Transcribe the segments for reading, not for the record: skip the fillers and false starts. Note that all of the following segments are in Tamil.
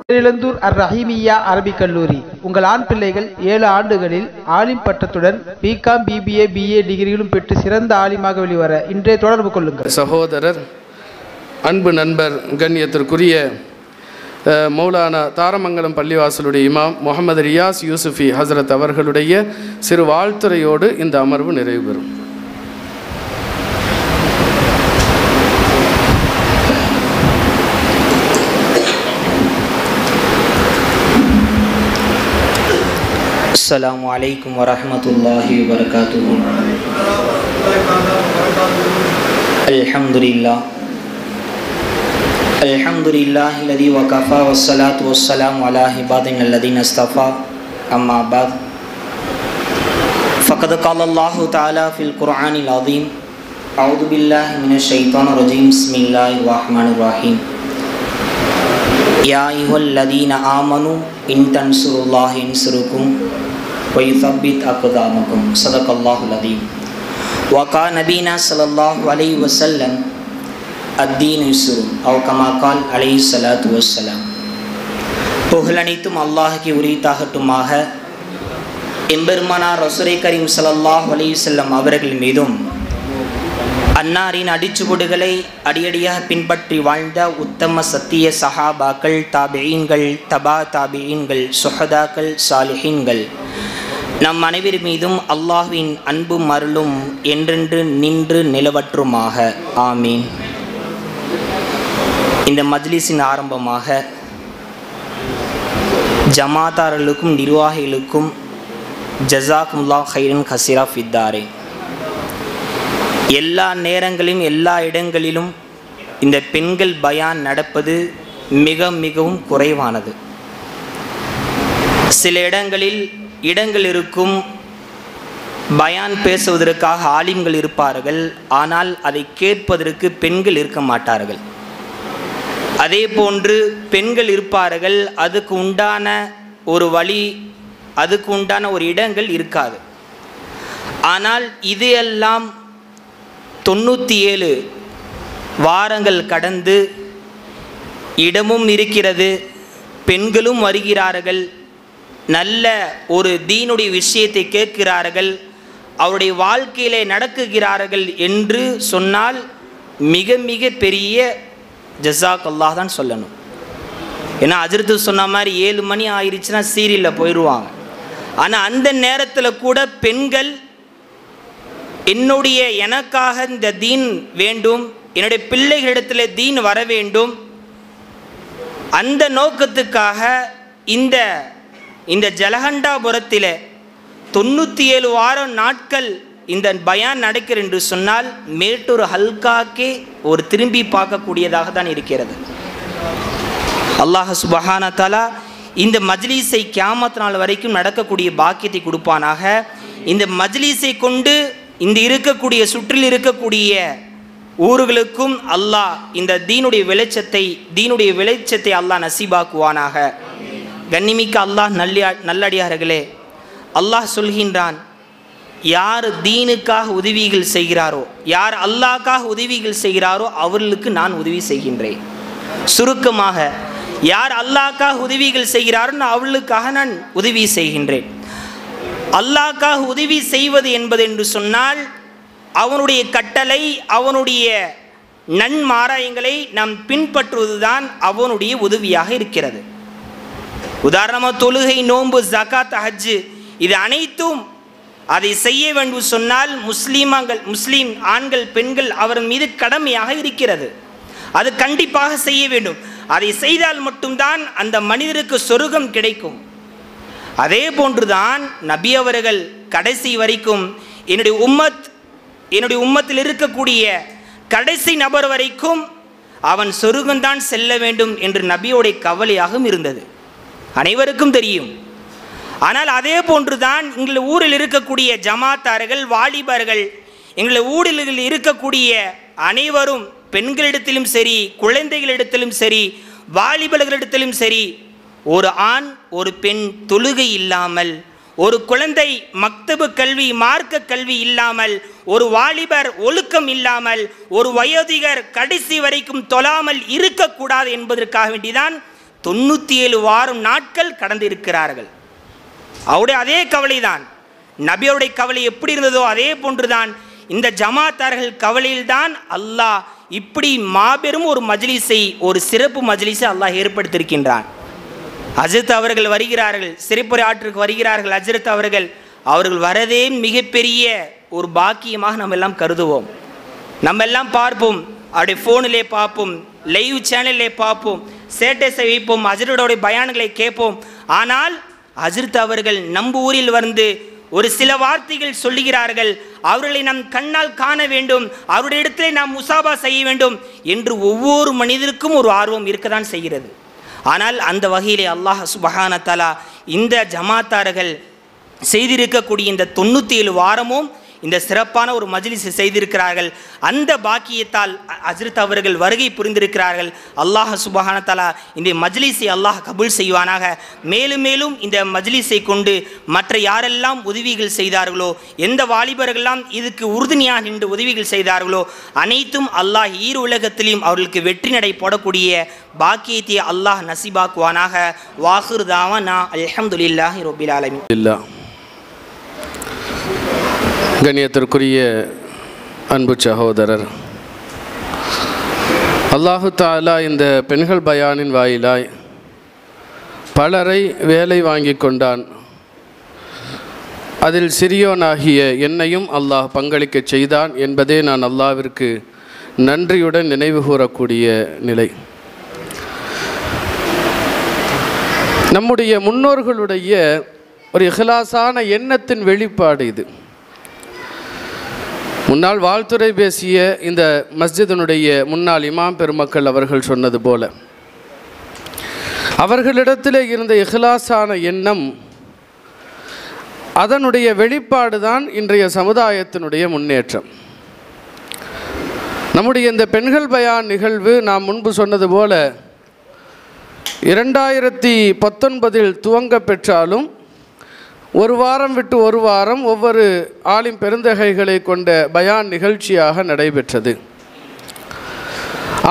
பேரிழந்தூர் அர்-ரஹீமிய்யா அரபிக் கல்லூரி. உங்கள் ஆண் பிள்ளைகள் 7 ஆண்டுகளில் ஆலிம் பட்டத்துடன் பிகாம், பிபிஏ, பிஏ டிகிரிகளும் பெற்று சிறந்த ஆலிமாக வெளிவர இன்றே தொடர்பு கொள்ளுங்கள். சகோதரர், அன்பு நண்பர், கண்ணியத்திற்குரிய மௌலானா தாரமங்கலம் பள்ளிவாசலுடைய இமாம் முகமது ரியாஸ் யூசுஃபி ஹசரத் அவர்களுடைய சிறு வாழ்த்துறையோடு இந்த அமர்வு நிறைவு பெறும். السلام عليكم ورحمة الله وبركاته. الحمد لله الذي وكفى والصلاة والسلام على عباده الذين اصطفى. أما بعد فقد قال الله تعالى في القرآن العظيم: أعوذ بالله من الشيطان الرجيم. بسم الله الرحمن الرحيم. يا أيها الذين آمنوا إن تنصروا الله ينصركم ويثبت أقدامكم. صدق الله العظيم. وقال نبينا صلى الله عليه وسلم: الدين يسر أو كما قال عليه الصلاة والسلام. புகழனைத்தும் அல்லாஹ்வுக்கு உரித்தாகட்டுமாக. எம்பெருமானார் ரசூலை கரீம் ஸல்லல்லாஹு அலைஹி வஸல்லம் அவர்கள் மீதும் அன்னாரின் அடிச்சுவடுகளை அடியடியாக பின்பற்றி வாழ்ந்த உத்தம சத்திய சஹாபாக்கள், தாபிஈன்கள், தபா தாபிஈன்கள், சுஹதாக்கள், சாலிஹீன்கள் நம் அனைவர் மீதும் அல்லாஹ்வின் அன்பும் அருளும் என்றென்று நின்று நிலவற்றுமாக. ஆமீன். இந்த மஜ்லிஸின் ஆரம்பமாக ஜமாத்தார்களுக்கும் நிர்வாகிகளுக்கும் ஜஸாக்குமுல்லாஹ் ஹைரன் கஸீரா ஃபித்தாரே. எல்லா நேரங்களிலும் எல்லா இடங்களிலும் இந்த பெண்கள் பயான் நடப்பது மிகவும் குறைவானது. சில இடங்கள் இருக்கும், பயான் பேசுவதற்காக ஆலிம்கள் இருப்பார்கள், ஆனால் அதை கேட்பதற்கு பெண்கள் இருக்க மாட்டார்கள். அதே போன்று பெண்கள் இருப்பார்கள், அதுக்கு உண்டான ஒரு வழி, அதுக்கு உண்டான ஒரு இடங்கள் இருக்காது. ஆனால் இது எல்லாம் 97 வாரங்கள் கடந்து இடமும் இருக்கிறது, பெண்களும் வருகிறார்கள், நல்ல ஒரு தீனுடைய விஷயத்தை கேட்கிறார்கள், அவருடைய வாழ்க்கையிலே நடக்குகிறார்கள் என்று சொன்னால் மிக பெரிய ஜஸாக் அல்லாஹ் தான் சொல்லணும். ஏன்னா ஹஜ்ரத்து சொன்ன மாதிரி 7 மணி ஆயிடுச்சுன்னா சீரியலில் போயிடுவாங்க. ஆனால் அந்த நேரத்தில் கூட பெண்கள் எனக்காக இந்த தீன் வேண்டும், என்னுடைய பிள்ளைகளிடத்தில் தீன் வர வேண்டும், அந்த நோக்கத்துக்காக இந்த ஜலகண்டாபுரத்தில் 97 வாரம் நாட்கள் இந்த பயான் நடக்கிறது என்று சொன்னால் மேட்டூர் ஹல்காக்கே ஒரு திரும்பி பார்க்கக்கூடியதாக தான் இருக்கிறது. அல்லாஹ் சுப்ஹானஹு தஆலா இந்த மஜ்லிஸை கியாமத் நாள் வரைக்கும் நடக்கக்கூடிய பாக்கியத்தை கொடுப்பானாக. இந்த மஜ்லிஸை கொண்டு இந்த இருக்கக்கூடிய சுற்றில் இருக்கக்கூடிய ஊர்களுக்கும் அல்லாஹ் இந்த தீனுடைய வெளிச்சத்தை அல்லாஹ் நசீபாக்குவானாக. கண்ணிமிக்க அல்லாஹ் நல்லடியார்களே, அல்லாஹ் சொல்கின்றான், யார் தீனுக்காக உதவிகள் செய்கிறாரோ, யார் அல்லாஹ்க்காக உதவிகள் செய்கிறாரோ அவர்களுக்கு நான் உதவி செய்கின்றேன். சுருக்கமாக, யார் அல்லாஹ்க்காக உதவிகள் செய்கிறாரோ அவர்களுக்காக நான் உதவி செய்கின்றேன். அல்லாஹ்க்காக உதவி செய்வது என்பது என்று சொன்னால் அவனுடைய கட்டளை, அவனுடைய நன்மாராயங்களை நாம் பின்பற்றுவதுதான் அவனுடைய உதவியாக இருக்கிறது. உதாரணமாக தொழுகை, நோன்பு, ஜகாத், ஹஜ்ஜு, இது அனைத்தும் அதை செய்ய வேண்டும் சொன்னால் முஸ்லீம் ஆண்கள், பெண்கள் அவர் மீது கடமையாக இருக்கிறது. அது கண்டிப்பாக செய்ய வேண்டும். அதை செய்தால் மட்டும்தான் அந்த மனிதருக்கு சொர்க்கம் கிடைக்கும். அதே போன்றுதான் நபி அவர்கள் கடைசி வரைக்கும் என்னுடைய உம்மத்தில் இருக்கக்கூடிய கடைசி நபர் வரைக்கும் அவன் சொர்க்கம்தான் செல்ல வேண்டும் என்று நபியோடைய கவலையாகவும் இருந்தது, அனைவருக்கும் தெரியும். ஆனால் அதே போன்றுதான் எங்கள் ஊரில் இருக்கக்கூடிய ஜமாத்தார்கள், வாலிபர்கள், எங்கள் ஊரில் இருக்கக்கூடிய அனைவரும் பெண்களிடத்திலும் சரி, குழந்தைகளிடத்திலும் சரி, வாலிபர்களிடத்திலும் சரி, ஒரு ஆண் ஒரு பெண் தொழுகை இல்லாமல், ஒரு குழந்தை மக்தபு கல்வி, மார்க்க கல்வி இல்லாமல், ஒரு வாலிபர் ஒழுக்கம் இல்லாமல், ஒரு வயோதிகர் கடைசி வரைக்கும் தொழாமல் இருக்கக்கூடாது என்பதற்காக வேண்டிதான் 97 வாரம் நாட்கள் கடந்து இருக்கிறார்கள். அவருடைய அதே கவலைதான், நபியோடைய கவலை எப்படி இருந்ததோ அதே போன்றுதான் இந்த ஜமாத்தார்கள் கவலையில்தான் அல்லாஹ் இப்படி மாபெரும் ஒரு மஜ்லிஸை, ஒரு சிறப்பு மஜ்லிஸை அல்லாஹ் ஏற்படுத்தியிருக்கின்றான். ஹஜ்ரத் அவர்கள் வருகிறார்கள், சிறைப்புரை ஆற்றுக்கு வருகிறார்கள். ஹஜ்ரத் அவர்கள் வரதே மிகப்பெரிய ஒரு பாக்கியமாக நம்ம எல்லாம் கருதுவோம். நம்ம எல்லாம் பார்ப்போம், அவருடைய ஃபோனிலே பார்ப்போம், லைவ் சேனலிலே பார்ப்போம், ஸ்டேட்டஸை வைப்போம், ஹஜ்ரத்தோடைய பயான்களை கேட்போம். ஆனால் ஹஜ்ரத் அவர்கள் நம்ம ஊரில் வந்து ஒரு சில வார்த்தைகள் சொல்லுகிறார்கள், அவர்களை நாம் கண்ணால் காண வேண்டும், அவருடைய இடத்திலே நாம் முசாபா செய்ய வேண்டும் என்று ஒவ்வொரு மனிதருக்கும் ஒரு ஆர்வம் இருக்கத்தான் செய்கிறது. ஆனால் அந்த வகையிலே அல்லாஹ் சுப்ஹானஹு வ தஆலா இந்த ஜமாத்தார்கள் செய்திருக்கக்கூடிய இந்த 97 வாரமும் இந்த சிறப்பான ஒரு மஜ்லிஸ் செய்திருக்கிறார்கள். அந்த பாக்கியத்தால் ஹஜ்ரத் அவர்கள் வருகை புரிந்திருக்கிறார்கள். அல்லாஹ் சுப்ஹானஹு வ தஆலா இந்த மஜ்லிஸை அல்லாஹ் கபூல் செய்வானாக. மேலும் மேலும் இந்த மஜ்லிஸை கொண்டு மற்ற யாரெல்லாம் உதவிகள் செய்தார்களோ, எந்த வாலிபர்களெல்லாம் இதுக்கு உறுதுணையாக நின்று உதவிகள் செய்தார்களோ அனைத்தும் அல்லாஹ் ஈர் உலகத்திலும் அவர்களுக்கு வெற்றி நடை போடக்கூடிய பாக்கியத்தை அல்லாஹ் நசீபாக்குவானாக. வாஹிர் தாவானா அல்ஹம்துலில்லாஹி ரப்பில் ஆலமீன். கண்ணியத்திற்குரிய அன்பு சகோதரர், அல்லாஹு தஆலா இந்த பெண்கள் பயானின் வாயிலாய் பலரை வேலை வாங்கி கொண்டான். அதில் சிறியோனாகிய என்னையும் அல்லாஹ் பங்களிக்க செய்தான் என்பதே நான் அல்லாஹ்விற்கு நன்றியுடன் நினைவு கூறக்கூடிய நிலை. நம்முடைய முன்னோர்களுடைய ஒரு இஹ்லாஸான எண்ணத்தின் வெளிப்பாடு இது. முன்னால் வாழ்த்துரை பேசிய இந்த மஸ்ஜிதினுடைய முன்னாள் இமாம் பெருமக்கள் அவர்கள் சொன்னது போல, அவர்களிடத்திலே இருந்த இஹ்லாஸான எண்ணம், அதனுடைய வெளிப்பாடு தான் இன்றைய சமுதாயத்தினுடைய முன்னேற்றம். நம்முடைய இந்த பெண்கள் பயான் நிகழ்வு நாம் முன்பு சொன்னது போல 2019 துவங்க பெற்றாலும் ஒரு வாரம் விட்டு ஒரு வாரம் ஒவ்வொரு ஆலிம் பெருந்தகைகளை கொண்ட பயான் நிகழ்ச்சியாக நடைபெற்றது.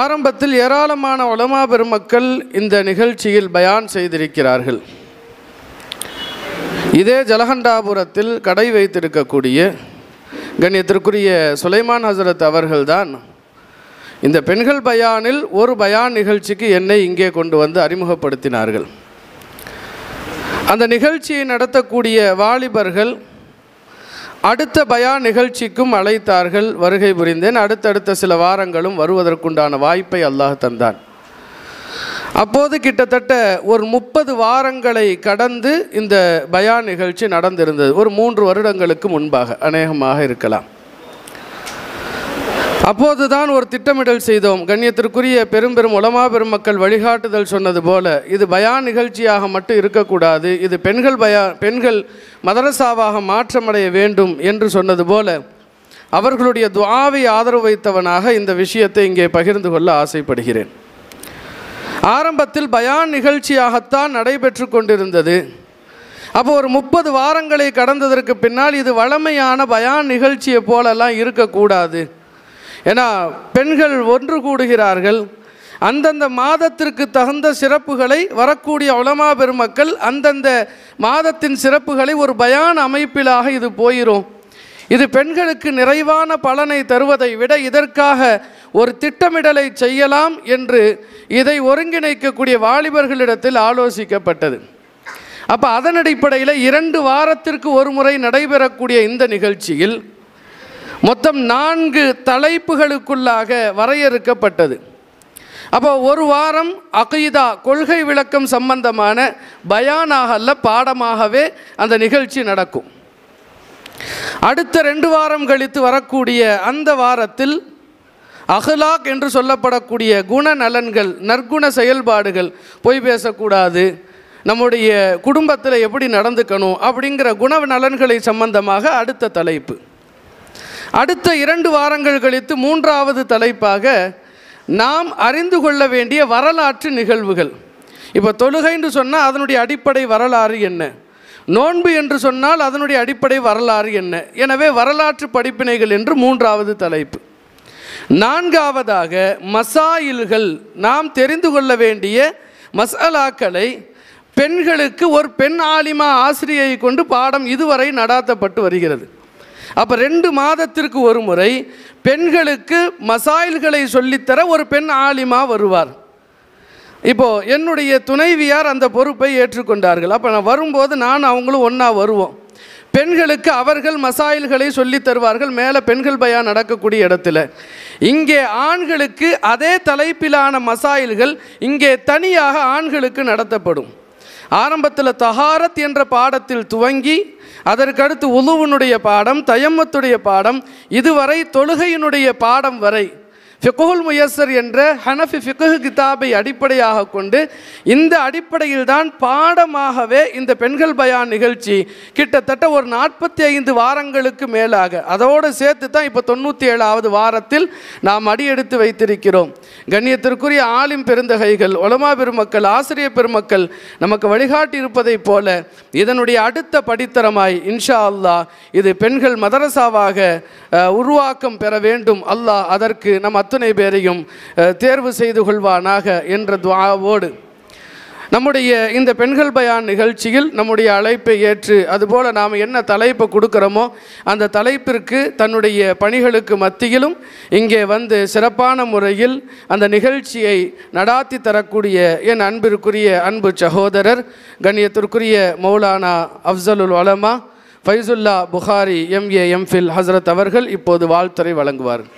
ஆரம்பத்தில் ஏராளமான உலமா பெருமக்கள் இந்த நிகழ்ச்சியில் பயான் செய்திருக்கிறார்கள். இதே ஜலகண்டாபுரத்தில் கடை வைத்திருக்கக்கூடிய கண்ணியத்திற்குரிய சுலைமான் ஹசரத் அவர்கள்தான் இந்த பெண்கள் பயானில் ஒரு பயான் நிகழ்ச்சிக்கு என்னை இங்கே கொண்டு வந்து அறிமுகப்படுத்தினார்கள். அந்த நிகழ்ச்சியை நடத்தக்கூடிய வாலிபர்கள் அடுத்த பயான் நிகழ்ச்சிக்கும் அழைத்தார்கள். வருகை புரிந்தேன். அடுத்தடுத்த சில வாரங்களும் வருவதற்குண்டான வாய்ப்பை அல்லாஹ் தந்தான். அப்போது கிட்டத்தட்ட ஒரு 30 வாரங்களை கடந்து இந்த பயான் நிகழ்ச்சி நடந்திருந்தது. ஒரு 3 வருடங்களுக்கு முன்பாக அநேகமாக இருக்கலாம். அப்போதுதான் ஒரு திட்டமிடல் செய்தோம். கண்ணியத்திற்குரிய பெரும் உலமா பெருமக்கள் வழிகாட்டுதல் சொன்னது போல, இது பயான் நிகழ்ச்சியாக மட்டும் இருக்கக்கூடாது, இது பெண்கள் மதரசாவாக மாற்றமடைய வேண்டும் என்று சொன்னது போல அவர்களுடைய துஆவை ஆதரவு வைத்தவனாக இந்த விஷயத்தை இங்கே பகிர்ந்து கொள்ள ஆசைப்படுகிறேன். ஆரம்பத்தில் பயான் நிகழ்ச்சியாகத்தான் நடைபெற்று கொண்டிருந்தது. அப்போ ஒரு 30 வாரங்களை கடந்ததற்கு பின்னால் இது வழமையான பயான் நிகழ்ச்சியை போலெல்லாம் இருக்கக்கூடாது. ஏன்னா பெண்கள் ஒன்று கூடுகிறார்கள், அந்தந்த மாதத்திற்கு தகுந்த சிறப்புகளை வரக்கூடிய உலமா பெருமக்கள் அந்தந்த மாதத்தின் சிறப்புகளை ஒரு பயான் அமைப்பிலாக இது போயிடும். இது பெண்களுக்கு நிறைவான பலனை தருவதை விட இதற்காக ஒரு திட்டமிடலை செய்யலாம் என்று இதை ஒருங்கிணைக்கக்கூடிய வாலிபர்களிடத்தில் ஆலோசிக்கப்பட்டது. அப்போ அதன் அடிப்படையில் 2 வாரத்திற்கு ஒரு முறை நடைபெறக்கூடிய இந்த நிகழ்ச்சியில் மொத்தம் 4 தலைப்புகளுக்குள்ளாக வரையறுக்கப்பட்டது. அப்போ ஒரு வாரம் அகீதா கொள்கை விளக்கம் சம்பந்தமான பயானாக அல்ல, பாடமாகவே அந்த நிகழ்ச்சி நடக்கும். அடுத்த 2 வாரம் கழித்து வரக்கூடிய அந்த வாரத்தில் அஹ்லாக் என்று சொல்லப்படக்கூடிய குணநலன்கள், நற்குண செயல்பாடுகள், பொய் பேசக்கூடாது, நம்முடைய குடும்பத்தில் எப்படி நடந்துக்கணும் அப்படிங்கிற குணநலன்களை சம்பந்தமாக அடுத்த தலைப்பு. அடுத்த 2 வாரங்கள் கழித்து 3வது தலைப்பாக நாம் அறிந்து கொள்ள வேண்டிய வரலாற்று நிகழ்வுகள். இப்போ தொழுகை என்று சொன்னால் அதனுடைய அடிப்படை வரலாறு என்ன, நோன்பு என்று சொன்னால் அதனுடைய அடிப்படை வரலாறு என்ன, எனவே வரலாற்று படிப்பினைகள் என்று 3வது தலைப்பு. 4வதாக மசாயில்கள், நாம் தெரிந்து கொள்ள வேண்டிய மஸ்அலாக்களை பெண்களுக்கு ஒரு பெண் ஆலிமா ஆசிரியை கொண்டு பாடம் இதுவரை நடாத்தப்பட்டு வருகிறது. அப்போ 2 மாதத்திற்கு ஒரு முறை பெண்களுக்கு மசாயில்களை சொல்லித்தர ஒரு பெண் ஆலிமா வருவார். இப்போது என்னுடைய துணைவியார் அந்த பொறுப்பை ஏற்றுக்கொண்டார்கள். அப்போ நான் வரும்போது நான் அவங்களும் ஒன்றா வருவோம். பெண்களுக்கு அவர்கள் மசாயில்களை சொல்லித் தருவார்கள் மேலே பெண்கள் பயான் நடக்கக்கூடிய இடத்துல. இங்கே ஆண்களுக்கு அதே தலைப்பிலான மசாயில்கள் இங்கே தனியாக ஆண்களுக்கு நடத்தப்படும். ஆரம்பத்தில் தஹாரத் என்ற பாடத்தில் துவங்கி அதற்கடுத்து உலுவினுடைய பாடம், தயம்மத்துடைய பாடம், இதுவரை தொழுகையினுடைய பாடம் வரை ஃபிக்ஹுல் முயஸ்ஸர் என்ற ஹனஃபி ஃபிக்ஹ் கிதாபை அடிப்படையாக கொண்டு இந்த அடிப்படையில் தான் பாடமாகவே இந்த பெண்கள் பயான் நிகழ்ச்சி கிட்டத்தட்ட ஒரு 45 வாரங்களுக்கு மேலாக, அதோடு சேர்த்து தான் இப்போ 97வது வாரத்தில் நாம் அடியெடுத்து வைத்திருக்கிறோம். கண்ணியத்திற்குரிய ஆலிம் பெருந்தகைகள், உலமா பெருமக்கள், ஆசிரியர் பெருமக்கள் நமக்கு வழிகாட்டி இருப்பதைப் போல இதனுடைய அடுத்த படித்தரமாய் இன்ஷா அல்லாஹ் இது பெண்கள் மதரசாவாக உருவாக்கம் பெற வேண்டும். அல்லாஹ் அதற்கு நம் அத்தனை பேரையும் தேர்வு செய்து கொள்வானாக என்ற துஆவோடு நம்முடைய இந்த பெண்கள் பயான் நிகழ்ச்சியில் நம்முடைய அழைப்பை ஏற்று அதுபோல் நாம் என்ன தலைப்பை கொடுக்குறோமோ அந்த தலைப்பிற்கு தன்னுடைய பணிகளுக்கு மத்தியிலும் இங்கே வந்து சிறப்பான முறையில் அந்த நிகழ்ச்சியை நடாத்தி தரக்கூடிய என் அன்பிற்குரிய அன்பு சகோதரர் கண்ணியத்திற்குரிய மௌலானா அஃப்ஸலுல் உலமா ஃபைசுல்லா புகாரி MA MPhil ஹஸ்ரத் அவர்கள் இப்போது வாழ்த்துரை வழங்குவார்கள்.